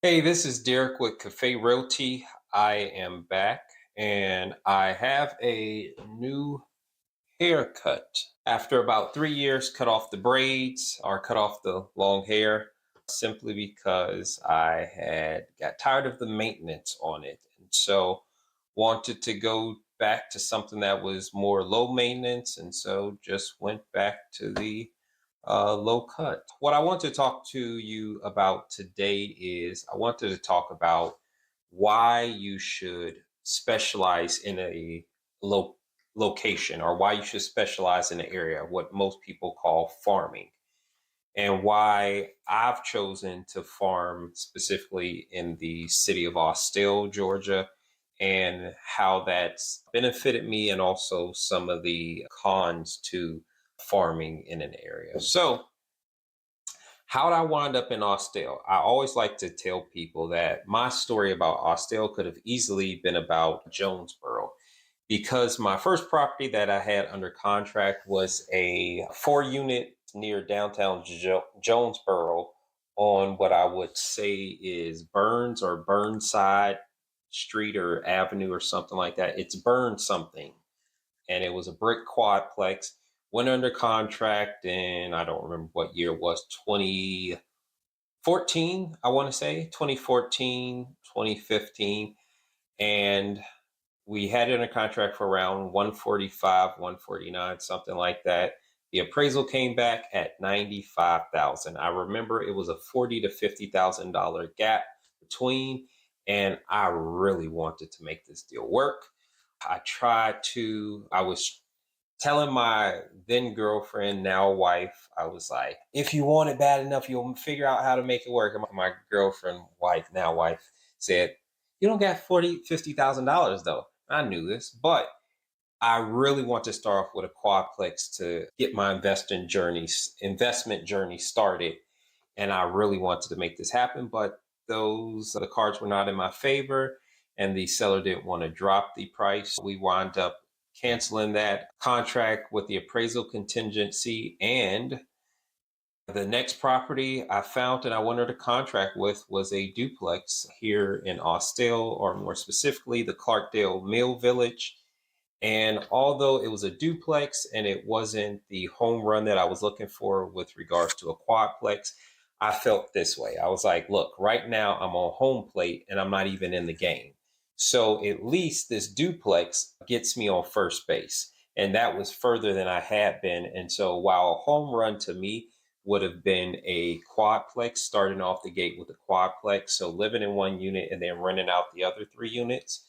Hey, this is Derek with Cafe Realty. I am back and I have a new haircut. After about 3 years, cut off the braids or cut off the long hair simply because I had got tired of the maintenance on it. And so wanted to go back to something that was more low maintenance. And so just went back to the low cut. What I want to talk to you about today is I wanted to talk about why you should specialize in a location or why you should specialize in an area, what most people call farming, and why I've chosen to farm specifically in the city of Austell, Georgia, and how that's benefited me, and also some of the cons to farming in an area. So, how did I wind up in Austell? I always like to tell people that my story about Austell could have easily been about Jonesboro because my first property that I had under contract was a 4 unit near downtown Jonesboro on what I would say is Burns or Burnside Street or Avenue or something like that. It's Burns something, and it was a brick quadplex. Went under contract in, I don't remember what year it was, 2014, I want to say 2014, 2015. And we had it under contract for around 145, 149, something like that. The appraisal came back at 95,000. I remember it was a 40 to $50,000 gap between, and I really wanted to make this deal work. I was telling my then girlfriend, now wife, I was like, if you want it bad enough, you'll figure out how to make it work. And my girlfriend, wife, now wife, said, you don't got 40, $50,000 though. I knew this, but I really want to start off with a quadplex to get my investment journey started. And I really wanted to make this happen, but the cards were not in my favor, and the seller didn't want to drop the price. We wound up canceling that contract with the appraisal contingency, and the next property I found and I went under contract with was a duplex here in Austell, or more specifically, the Clarkdale Mill Village. And although it was a duplex and it wasn't the home run that I was looking for with regards to a quadplex, I felt this way. I was like, look, right now I'm on home plate and I'm not even in the game. So at least this duplex gets me on first base. And that was further than I had been. And so while a home run to me would have been a quadplex, starting off the gate with a quadplex, so living in one unit and then renting out the other 3 units,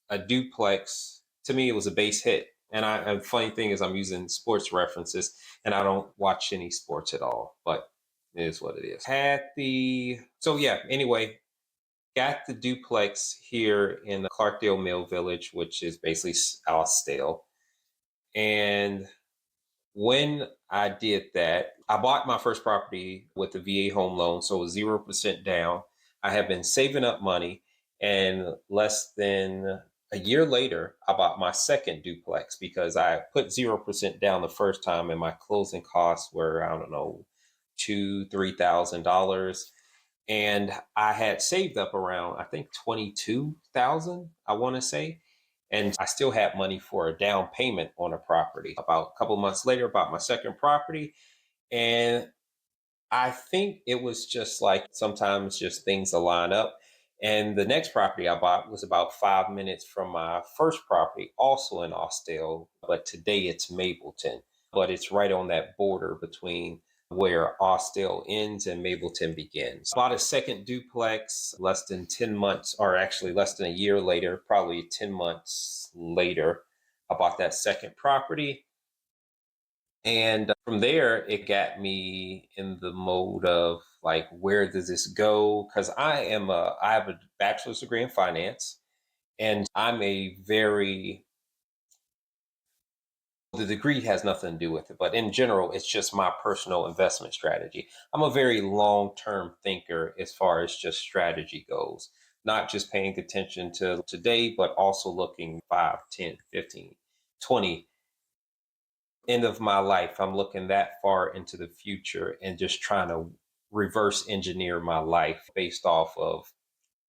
a duplex to me it was a base hit. And the funny thing is I'm using sports references and I don't watch any sports at all, but it is what it is. Had the so yeah, anyway, got the duplex here in the Clarkdale Mill Village, which is basically Austell. And when I did that, I bought my first property with a VA home loan, so it was 0% down. I have been saving up money, and less than a year later, I bought my second duplex because I put 0% down the first time, and my closing costs were, I don't know, $3,000. And I had saved up around, I think, 22,000, I want to say. And I still had money for a down payment on a property. About a couple months later, bought my second property. And I think it was just like sometimes just things align up. And the next property I bought was about 5 minutes from my first property, also in Austell, but today it's Mableton. But it's right on that border between where Austell ends and Mableton begins. Bought a second duplex less than 10 months, or actually less than a year later, probably 10 months later. I bought that second property, and from there, it got me in the mode of like, where does this go? Because I have a bachelor's degree in finance, and the degree has nothing to do with it, but in general, it's just my personal investment strategy. I'm a very long-term thinker as far as just strategy goes, not just paying attention to today, but also looking 5, 10, 15, 20 end of my life. I'm looking that far into the future and just trying to reverse engineer my life based off of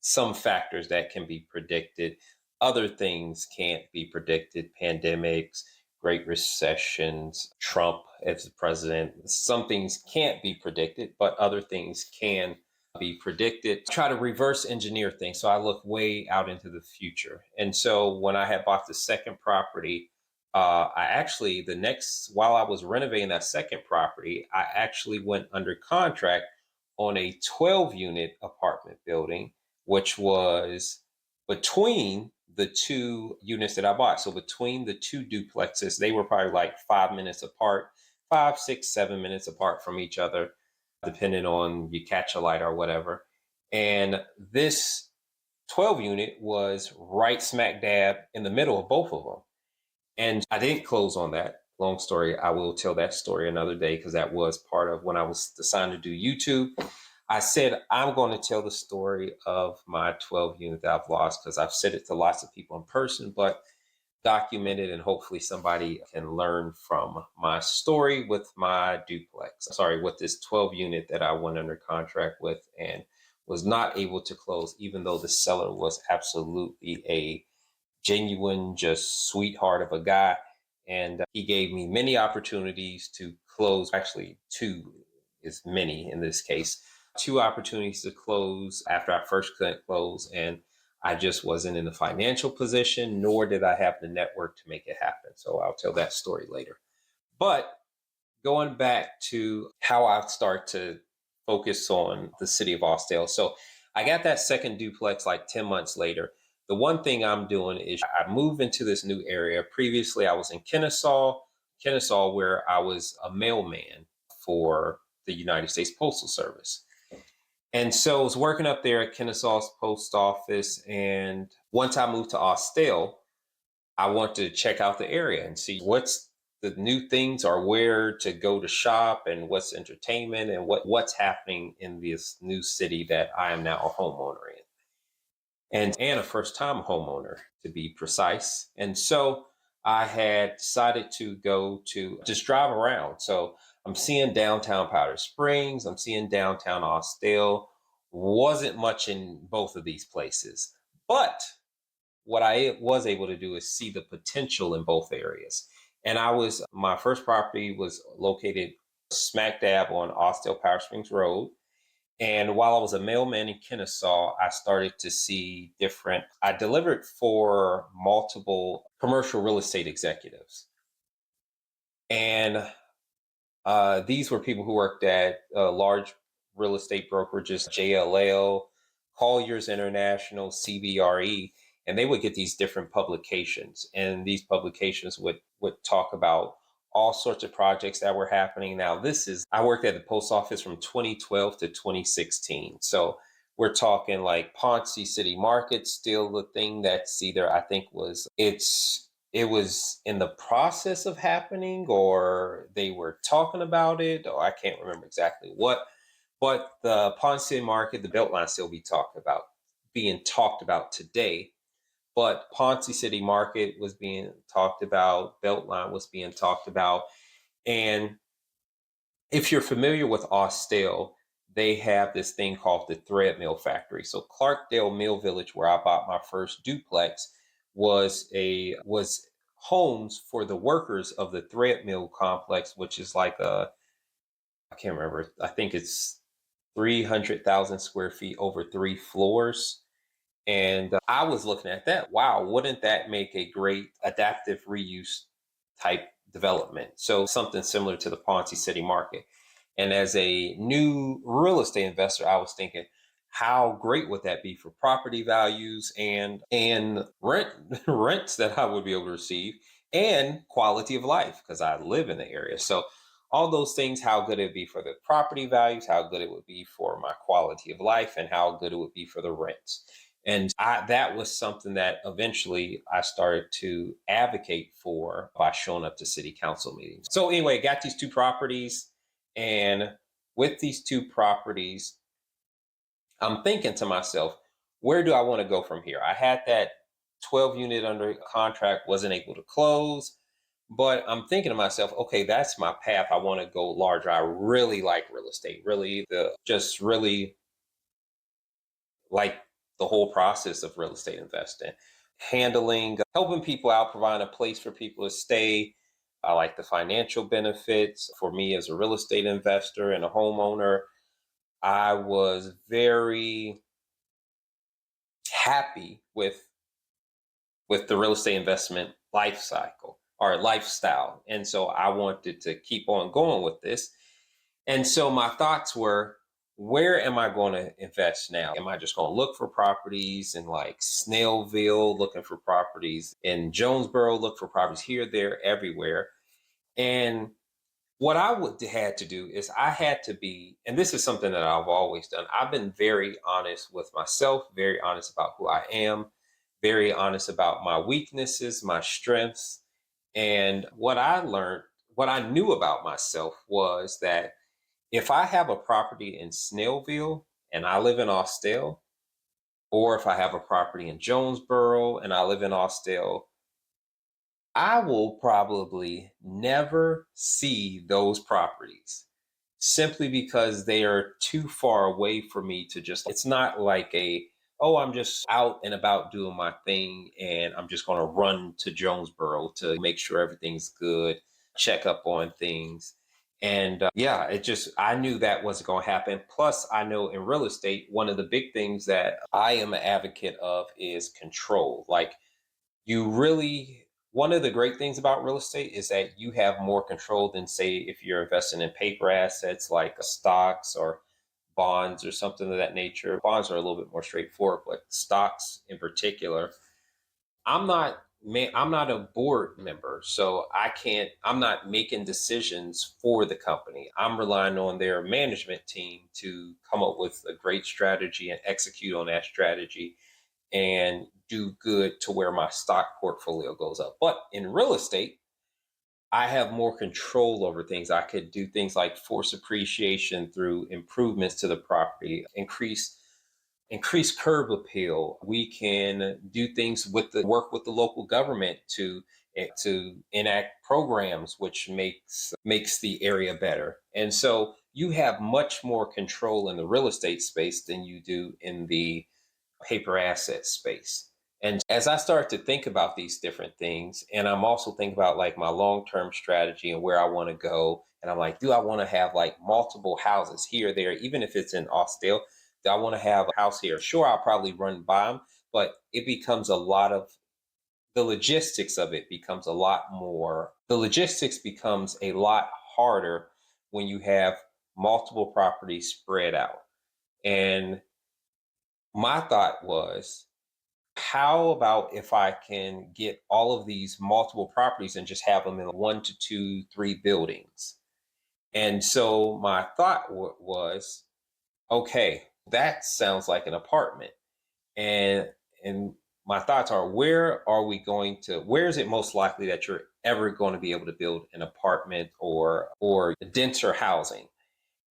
some factors that can be predicted. Other things can't be predicted: pandemics, great recessions, Trump as the president. Some things can't be predicted, but other things can be predicted. Try to reverse engineer things. So I look way out into the future. And so when I had bought the second property, I actually, while I was renovating that second property, I actually went under contract on a 12 unit apartment building, which was between the two units that I bought. So between the two duplexes, they were probably like 5 minutes apart, 5, 6, 7 minutes apart from each other, depending on you catch a light or whatever. And this 12 unit was right smack dab in the middle of both of them. And I didn't close on that. Long story. I will tell that story another day because that was part of when I was deciding to do YouTube. I said, I'm going to tell the story of my 12 unit that I've lost because I've said it to lots of people in person, but documented, and hopefully somebody can learn from my story with my duplex. Sorry, with this 12 unit that I went under contract with and was not able to close, even though the seller was absolutely a genuine, just sweetheart of a guy. And he gave me many opportunities to close. Actually, two is many in this case. Two opportunities to close after I first couldn't close. And I just wasn't in the financial position, nor did I have the network to make it happen. So I'll tell that story later. But going back to how I start to focus on the city of Austell. So I got that second duplex like 10 months later. The one thing I'm doing is I move into this new area. Previously, I was in Kennesaw, where I was a mailman for the United States Postal Service. And so I was working up there at Kennesaw's post office. And once I moved to Austell, I want to check out the area and see what's the new things or where to go to shop and what's entertainment and what's happening in this new city that I am now a homeowner in. And a first time homeowner, to be precise. And so I had decided to go to just drive around. So I'm seeing downtown Powder Springs, I'm seeing downtown Austell. Wasn't much in both of these places. But what I was able to do is see the potential in both areas. And my first property was located smack dab on Austell Powder Springs Road. And while I was a mailman in Kennesaw, I started to see I delivered for multiple commercial real estate executives. And these were people who worked at large real estate brokerages, JLL, Colliers International, CBRE, and they would get these different publications. And these publications would talk about all sorts of projects that were happening. Now, I worked at the post office from 2012 to 2016. So we're talking like Ponce City Market, still the thing that's either, I think it was in the process of happening, or they were talking about it, or I can't remember exactly what. But the Ponce City Market, the Beltline still being talked about today. But Ponce City Market was being talked about, Beltline was being talked about. And if you're familiar with Austell, they have this thing called the Thread Mill Factory. So Clarkdale Mill Village, where I bought my first duplex, was homes for the workers of the Thread Mill complex, which is like I can't remember, I think it's 300,000 square feet over 3 floors. And I was looking at that. Wow, wouldn't that make a great adaptive reuse type development? So something similar to the Ponce City Market. And as a new real estate investor, I was thinking, how great would that be for property values and rents that I would be able to receive, and quality of life because I live in the area. So all those things, how good it would be for the property values, how good it would be for my quality of life, and how good it would be for the rents. And that was something that eventually I started to advocate for by showing up to city council meetings. So anyway, got these two properties. And with these two properties, I'm thinking to myself, where do I want to go from here? I had that 12 unit under contract, wasn't able to close. But I'm thinking to myself, okay, that's my path. I want to go larger. I really like real estate, really, the just really like the whole process of real estate investing, handling, helping people out, providing a place for people to stay. I like the financial benefits for me as a real estate investor and a homeowner. I was very happy with the real estate investment life cycle or lifestyle. And so I wanted to keep on going with this. And so my thoughts were, where am I going to invest now? Am I just going to look for properties in like Snellville, looking for properties in Jonesboro, look for properties here, there, everywhere? And what I would had to do is I had to be, and this is something that I've always done. I've been very honest with myself, very honest about who I am, very honest about my weaknesses, my strengths. And what I learned, what I knew about myself was that if I have a property in Snellville and I live in Austell, or if I have a property in Jonesboro and I live in Austell, I will probably never see those properties simply because they are too far away for me to just, it's not like oh, I'm just out and about doing my thing and I'm just going to run to Jonesboro to make sure everything's good, check up on things. And yeah, it just, I knew that wasn't going to happen. Plus, I know in real estate, one of the big things that I am an advocate of is control. Like, you really, one of the great things about real estate is that you have more control than, say, if you're investing in paper assets like stocks or bonds or something of that nature. Bonds are a little bit more straightforward, but stocks in particular, I'm not a board member, so I'm not making decisions for the company. I'm relying on their management team to come up with a great strategy and execute on that strategy and do good to where my stock portfolio goes up. But in real estate, I have more control over things. I could do things like force appreciation through improvements to the property, increase curb appeal. We can do things with the work with the local government to enact programs which makes the area better. And so you have much more control in the real estate space than you do in the paper asset space. And as I start to think about these different things, and I'm also thinking about like my long term strategy and where I want to go, and I'm like, do I want to have like multiple houses here, there, even if it's in Austell? Do I want to have a house here? Sure, I'll probably run by them, but it becomes a lot of the logistics of it becomes a lot more, the logistics becomes a lot harder when you have multiple properties spread out. And my thought was, how about if I can get all of these multiple properties and just have them in one to two, three buildings? And so my thought was, okay, that sounds like an apartment. And and my thoughts are, where is it most likely that you're ever going to be able to build an apartment or denser housing?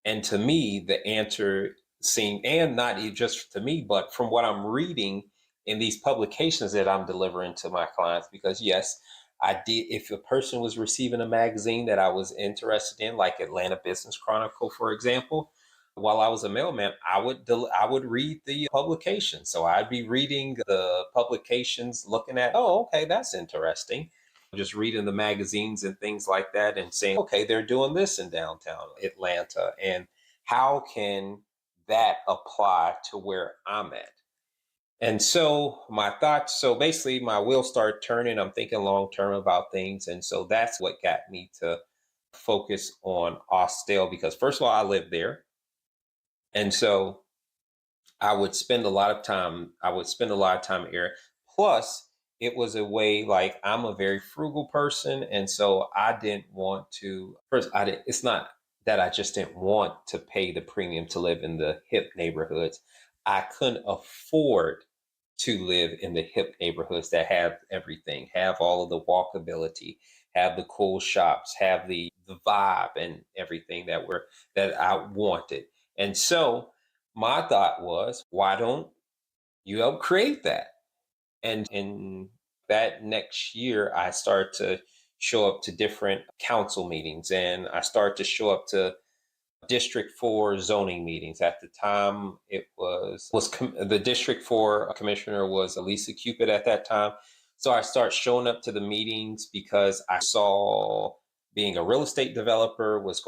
And to me, the answer seemed, and not just to me, but from what I'm reading in these publications that I'm delivering to my clients, because yes, I did, if a person was receiving a magazine that I was interested in, like Atlanta Business Chronicle, for example, while I was a mailman, I would read the publication. So I'd be reading the publications, looking at, oh, okay, that's interesting, just reading the magazines and things like that and saying, okay, they're doing this in downtown Atlanta. And how can that apply to where I'm at? And so my thoughts, so basically my wheels start turning. I'm thinking long term about things. And so that's what got me to focus on Austell because, first of all, I live there. And so I would spend a lot of time here. Plus, it was a way, like, I'm a very frugal person, and so I didn't want to first I didn't it's not that I just didn't want to pay the premium to live in the hip neighborhoods. I couldn't afford to live in the hip neighborhoods that have everything, have all of the walkability, have the cool shops, have the vibe and everything that I wanted. And so my thought was, why don't you help create that? And in that next year, I started to show up to different council meetings, and I started to show up to District 4 zoning meetings. At the time, it the District 4 commissioner was Elisa Cupid at that time. So I started showing up to the meetings because I saw being a real estate developer was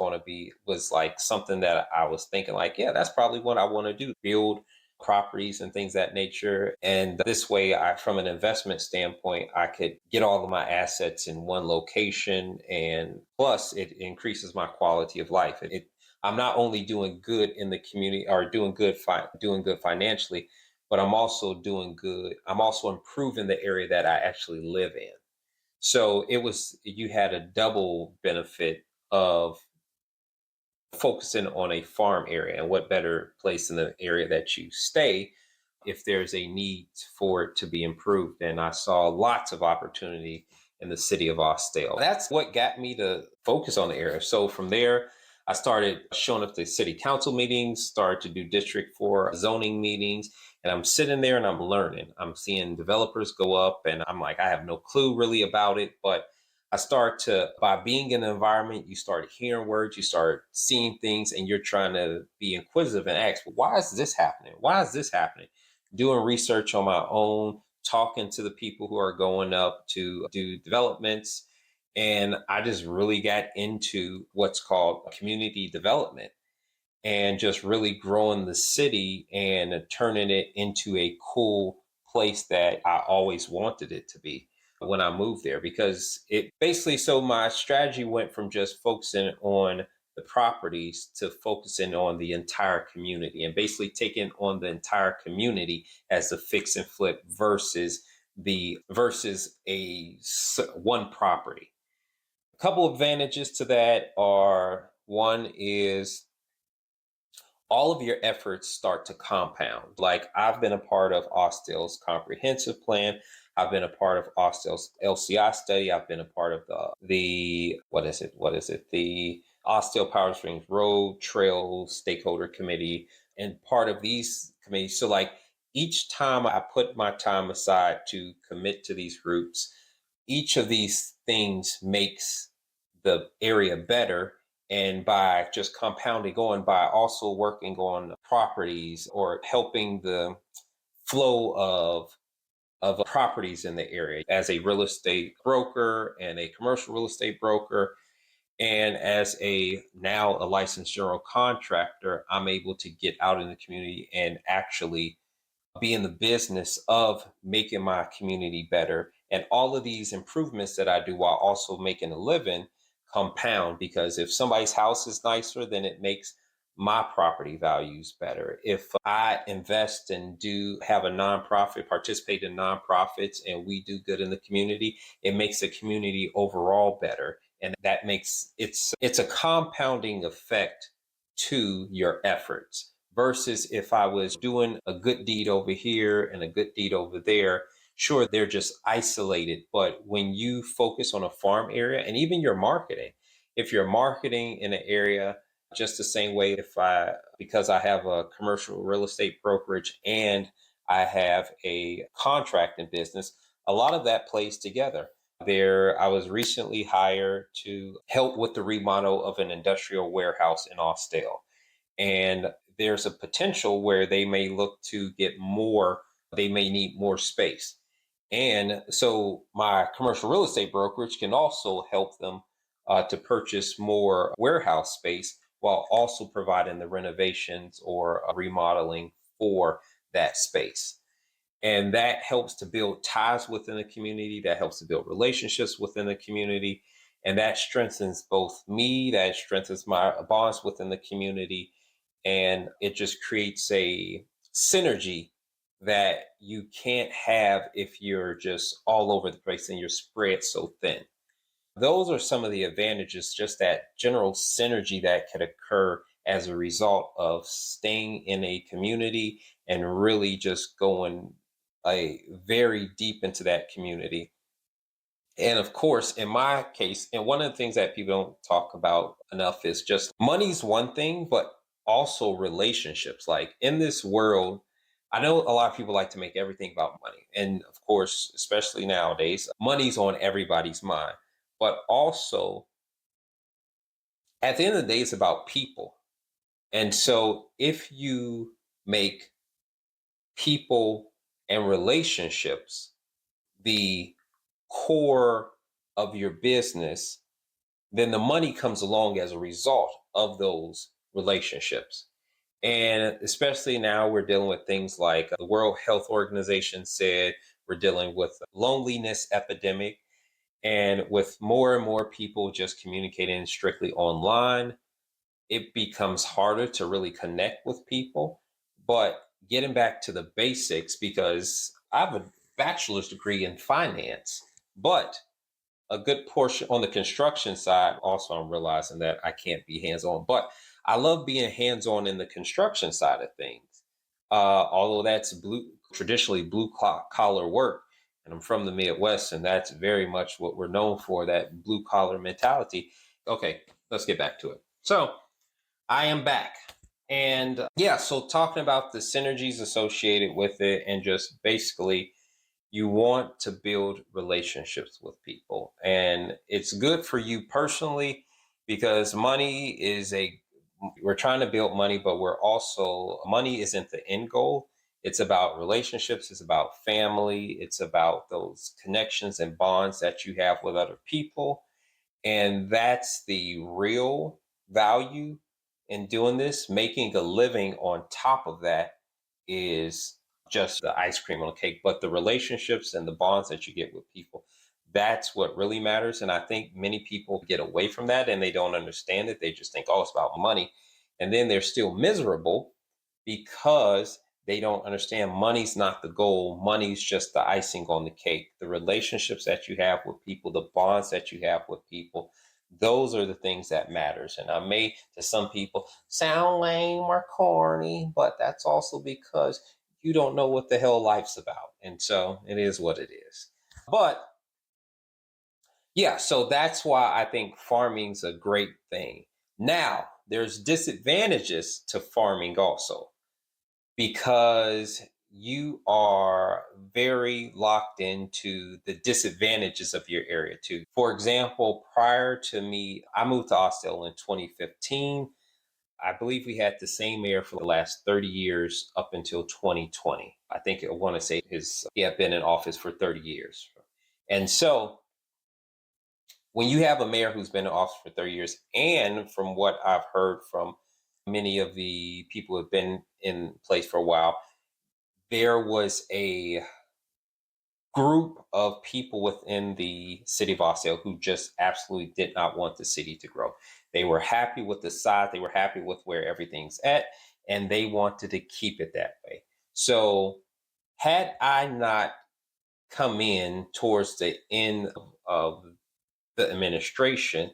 like something that I was thinking like, yeah, that's probably what I want to do, build properties and things of that nature. And this way, from an investment standpoint, I could get all of my assets in one location, and plus it increases my quality of life. I'm not only doing good in the community or doing good financially, but I'm also doing good. I'm also improving the area that I actually live in. So you had a double benefit of focusing on a farm area, and what better place in the area that you stay if there's a need for it to be improved. And I saw lots of opportunity in the city of Austell. That's what got me to focus on the area. So from there, I started showing up to city council meetings, started to do District 4 zoning meetings, and I'm sitting there and I'm learning. I'm seeing developers go up, and I'm like, I have no clue really about it, but by being in the environment, you start hearing words, you start seeing things, and you're trying to be inquisitive and ask, well, why is this happening? Why is this happening? Doing research on my own, talking to the people who are going up to do developments. And I just really got into what's called community development, and just really growing the city and turning it into a cool place that I always wanted it to be when I moved there. Because it basically, so my strategy went from just focusing on the properties to focusing on the entire community, and basically taking on the entire community as a fix and flip versus one property. A couple advantages to that are, one is all of your efforts start to compound. Like, I've been a part of Austell's comprehensive plan. I've been a part of Austell's LCI study. I've been a part of the what is it? What is it? The Austell Power Springs Road Trail Stakeholder Committee, and part of these committees. So like, each time I put my time aside to commit to these groups, each of these things makes the area better. And by just compounding going, by also working on properties or helping the flow of properties in the area as a real estate broker and a commercial real estate broker, and as a licensed general contractor, I'm able to get out in the community and actually be in the business of making my community better. And all of these improvements that I do while also making a living compound, because if somebody's house is nicer, then it makes my property values better. If I invest and do have a nonprofit, participate in nonprofits, and we do good in the community, it makes the community overall better. And that makes it's a compounding effect to your efforts, versus if I was doing a good deed over here and a good deed over there. Sure, they're just isolated, but when you focus on a farm area, and even your marketing, if you're marketing in an area, just the same way, because I have a commercial real estate brokerage and I have a contracting business, a lot of that plays together. I was recently hired to help with the remodel of an industrial warehouse in Austell. And there's a potential where they may look to they may need more space. And so my commercial real estate brokerage can also help them to purchase more warehouse space while also providing the renovations or remodeling for that space. And that helps to build ties within the community, that helps to build relationships within the community. And that strengthens both me, that strengthens my bonds within the community. And it just creates a synergy that you can't have if you're just all over the place and you're spread so thin. Those are some of the advantages, just that general synergy that could occur as a result of staying in a community and really just going very deep into that community. And of course, in my case, and one of the things that people don't talk about enough is just money's one thing, but also relationships. Like, in this world, I know a lot of people like to make everything about money. And of course, especially nowadays, money's on everybody's mind. but also at the end of the day, it's about people. And so if you make people and relationships the core of your business, then the money comes along as a result of those relationships. And especially now, we're dealing with things like the World Health Organization said we're dealing with a loneliness epidemic. And with more and more people just communicating strictly online, it becomes harder to really connect with people. But getting back to the basics, because I have a bachelor's degree in finance, but a good portion on the construction side, also I'm realizing that I can't be hands-on, but I love being hands-on in the construction side of things. Although that's traditionally blue collar work, and I'm from the Midwest, and that's very much what we're known for, that blue collar mentality. Okay, let's get back to it. So I am back. And yeah, so talking about the synergies associated with it, and just basically you want to build relationships with people. And it's good for you personally, because we're trying to build money, but money isn't the end goal. It's about relationships, it's about family, it's about those connections and bonds that you have with other people. And that's the real value in doing this. Making a living on top of that is just the ice cream on the cake. But the relationships and the bonds that you get with people, that's what really matters. And I think many people get away from that and they don't understand it. They just think, oh, it's about money. And then they're still miserable because they don't understand money's not the goal. Money's just the icing on the cake. The relationships that you have with people, the bonds that you have with people, those are the things that matters. And I may, to some people, sound lame or corny, but that's also because you don't know what the hell life's about. And so it is what it is. But yeah, so that's why I think farming's a great thing. Now, there's disadvantages to farming also, because you are very locked into the disadvantages of your area too. For example, prior to me, I moved to Austell in 2015. I believe we had the same mayor for the last 30 years up until 2020. I think I want to say he had been in office for 30 years. And so when you have a mayor who's been in office for 30 years, and from what I've heard from many of the people who have been in place for a while, there was a group of people within the city of Austell who just absolutely did not want the city to grow. They were happy with the size, they were happy with where everything's at, and they wanted to keep it that way. So, had I not come in towards the end of the administration,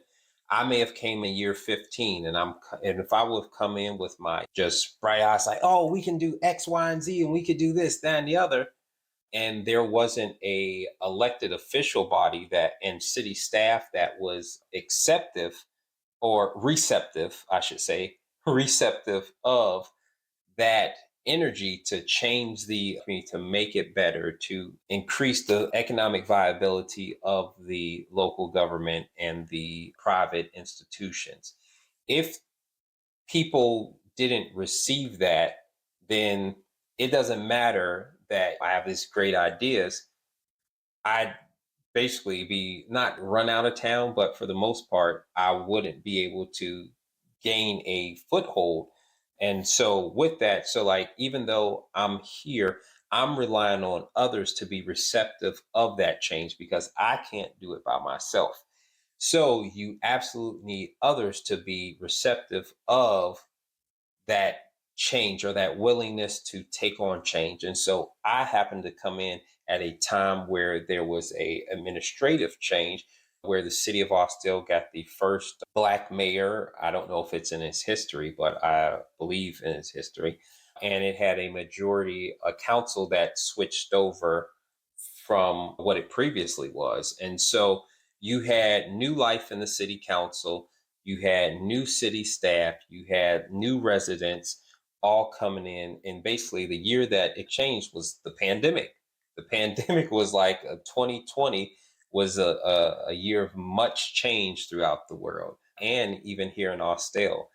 I may have came in year 15, and if I would have come in with my just bright eyes like, oh, we can do X, Y, and Z, and we could do this, that, and the other, and there wasn't a elected official body that and city staff that was acceptive or receptive, I should say, receptive of that energy to change to make it better, to increase the economic viability of the local government and the private institutions. If people didn't receive that, then it doesn't matter that I have these great ideas. I'd basically be not run out of town, but for the most part, I wouldn't be able to gain a foothold. And so, with that, so like, even though I'm here, I'm relying on others to be receptive of that change because I can't do it by myself. So, you absolutely need others to be receptive of that change or that willingness to take on change. And so I happened to come in at a time where there was a administrative change where the city of Austell got the first black mayor. I don't know if it's in its history, but I believe in its history. And it had a council that switched over from what it previously was. And so you had new life in the city council, you had new city staff, you had new residents all coming in. And basically, the year that it changed was the pandemic. The pandemic was like 2020. was a year of much change throughout the world and even here in Austell.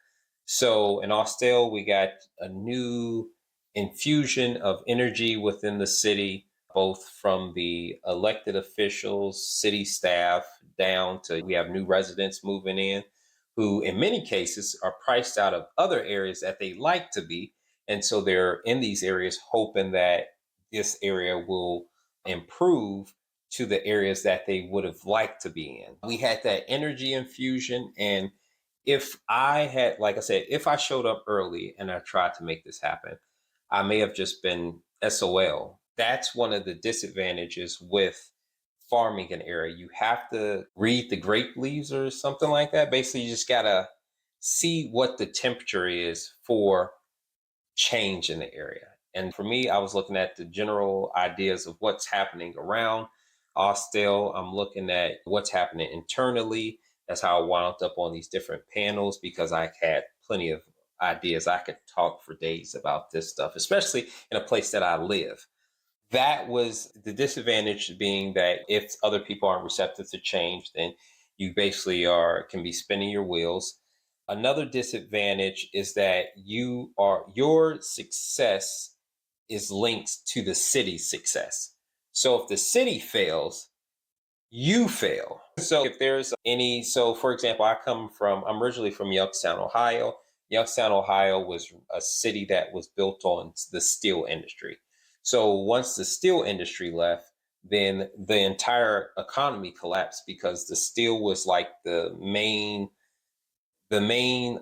So in Austell, we got a new infusion of energy within the city, both from the elected officials, city staff, down to we have new residents moving in who, in many cases, are priced out of other areas that they like to be. And so they're in these areas hoping that this area will improve to the areas that they would have liked to be in. We had that energy infusion. And if I had, like I said, if I showed up early and I tried to make this happen, I may have just been SOL. That's one of the disadvantages with farming an area. You have to read the grape leaves or something like that. Basically, you just got to see what the temperature is for change in the area. And for me, I was looking at the general ideas of what's happening around Austell. I'm looking at what's happening internally. That's how I wound up on these different panels because I had plenty of ideas. I could talk for days about this stuff, especially in a place that I live. That was the disadvantage being that if other people aren't receptive to change, then you basically are can be spinning your wheels. Another disadvantage is that your success is linked to the city's success. So if the city fails, you fail. So if there's for example, I'm originally from Youngstown, Ohio. Youngstown, Ohio was a city that was built on the steel industry. So once the steel industry left, then the entire economy collapsed because the steel was like the main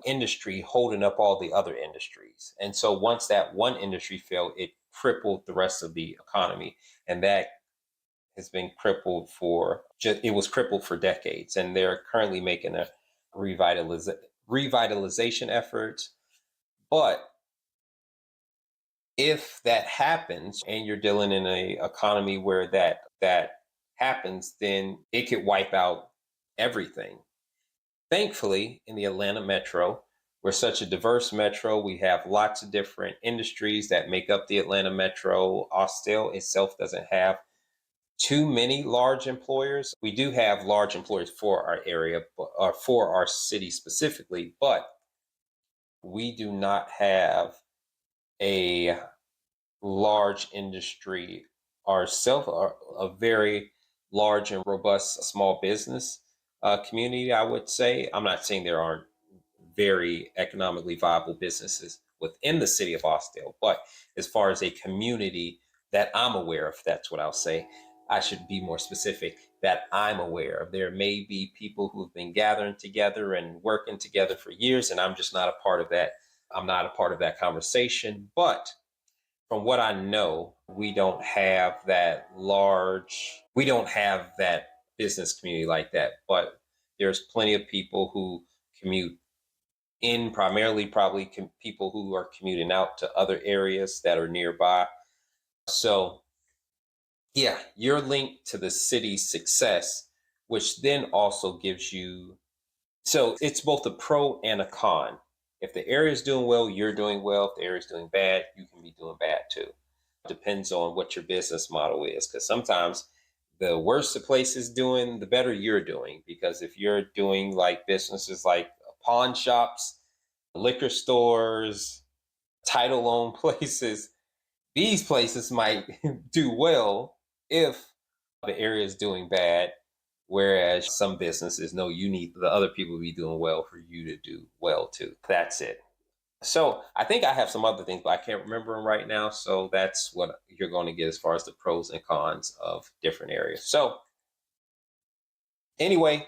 industry holding up all the other industries. And so once that one industry failed, it crippled the rest of the economy. And that has been crippled it was crippled for decades. And they're currently making a revitalization effort. But if that happens and you're dealing in a economy where that happens, then it could wipe out everything. Thankfully, in the Atlanta metro, we're such a diverse metro. We have lots of different industries that make up the Atlanta metro. Austell itself doesn't have too many large employers. We do have large employers for our area, or for our city specifically, but we do not have a large industry ourselves, or a very large and robust small business community, I would say. I'm not saying there aren't very economically viable businesses within the city of Austell, but as far as a community that I'm aware of, that's what I'll say. I should be more specific, that I'm aware of. There may be people who've been gathering together and working together for years, and I'm just not a part of that. I'm not a part of that conversation. But from what I know, we don't have that business community like that. But there's plenty of people who commute in, primarily probably people who are commuting out to other areas that are nearby. So yeah, you're linked to the city's success, which then also gives you, so it's both a pro and a con. If the area is doing well, you're doing well. If the area is doing bad, you can be doing bad too. Depends on what your business model is, because sometimes the worse the place is doing, the better you're doing. Because if you're doing like businesses like pawn shops, liquor stores, title loan places, these places might do well if the area is doing bad. Whereas some businesses, no, you need the other people to be doing well for you to do well too. That's it. So I think I have some other things, but I can't remember them right now. So that's what you're going to get as far as the pros and cons of different areas. So anyway,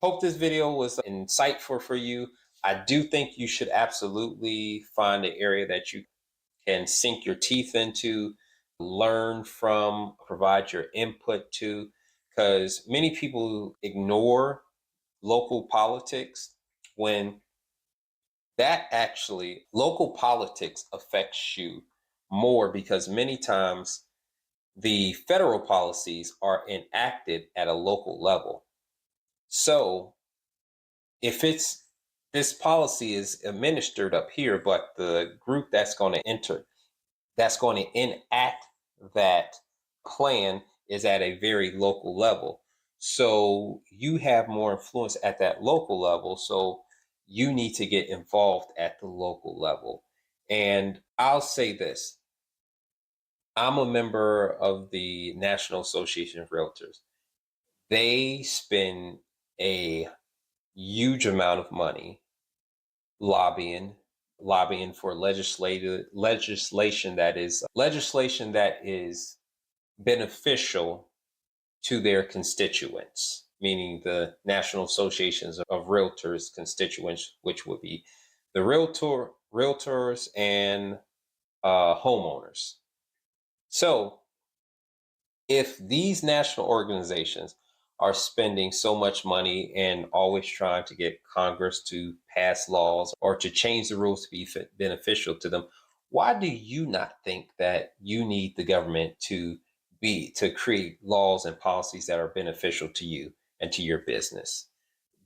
hope this video was insightful for you. I do think you should absolutely find an area that you can sink your teeth into, learn from, provide your input to, because many people ignore local politics when that actually, local politics affects you more, because many times the federal policies are enacted at a local level. So if this policy is administered up here, but the group that's going to enact that plan is at a very local level. So you have more influence at that local level. So you need to get involved at the local level. And I'll say this, I'm a member of the National Association of Realtors. They spend a huge amount of money lobbying for legislation that is beneficial to their constituents, meaning the National Associations of Realtors constituents, which would be the realtors and homeowners. So if these national organizations are spending so much money and always trying to get Congress to pass laws or to change the rules to be beneficial to them, why do you not think that you need the government to create laws and policies that are beneficial to you and to your business?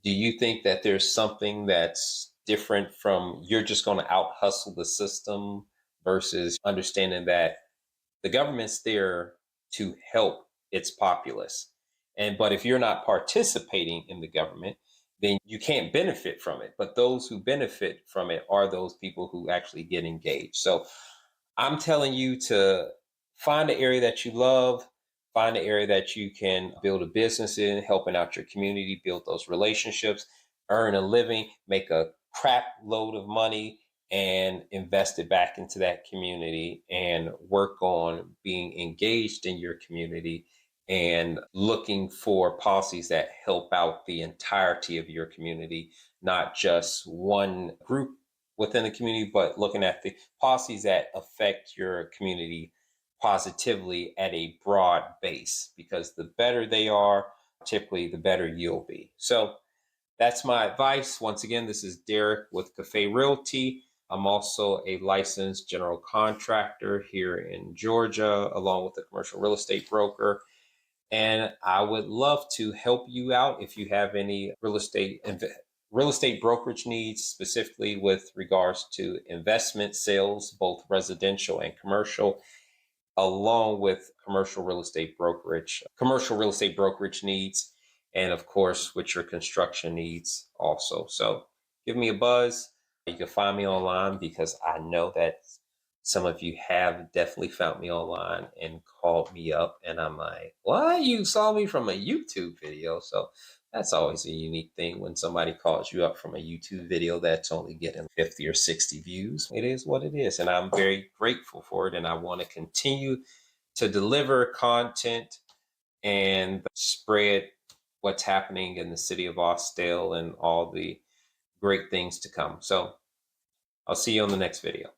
Do you think that there's something that's different from you're just going to out hustle the system versus understanding that the government's there to help its populace? And but if you're not participating in the government, then you can't benefit from it. But those who benefit from it are those people who actually get engaged. So I'm telling you to find an area that you love, find an area that you can build a business in, helping out your community, build those relationships, earn a living, make a crap load of money, and invest it back into that community and work on being engaged in your community and looking for policies that help out the entirety of your community, not just one group within the community, but looking at the policies that affect your community positively at a broad base, because the better they are, typically the better you'll be. So that's my advice. Once again, this is Derek with Cafe Realty. I'm also a licensed general contractor here in Georgia, along with a commercial real estate broker. And I would love to help you out if you have any real estate brokerage needs, specifically with regards to investment sales, both residential and commercial, along with commercial real estate brokerage needs, and of course with your construction needs also. So give me a buzz. You can find me online because I know that some of you have definitely found me online and called me up, and I'm like, what? You saw me from a YouTube video? So that's always a unique thing when somebody calls you up from a YouTube video that's only getting 50 or 60 views. It is what it is. And I'm very grateful for it. And I want to continue to deliver content and spread what's happening in the city of Austell and all the great things to come. So I'll see you on the next video.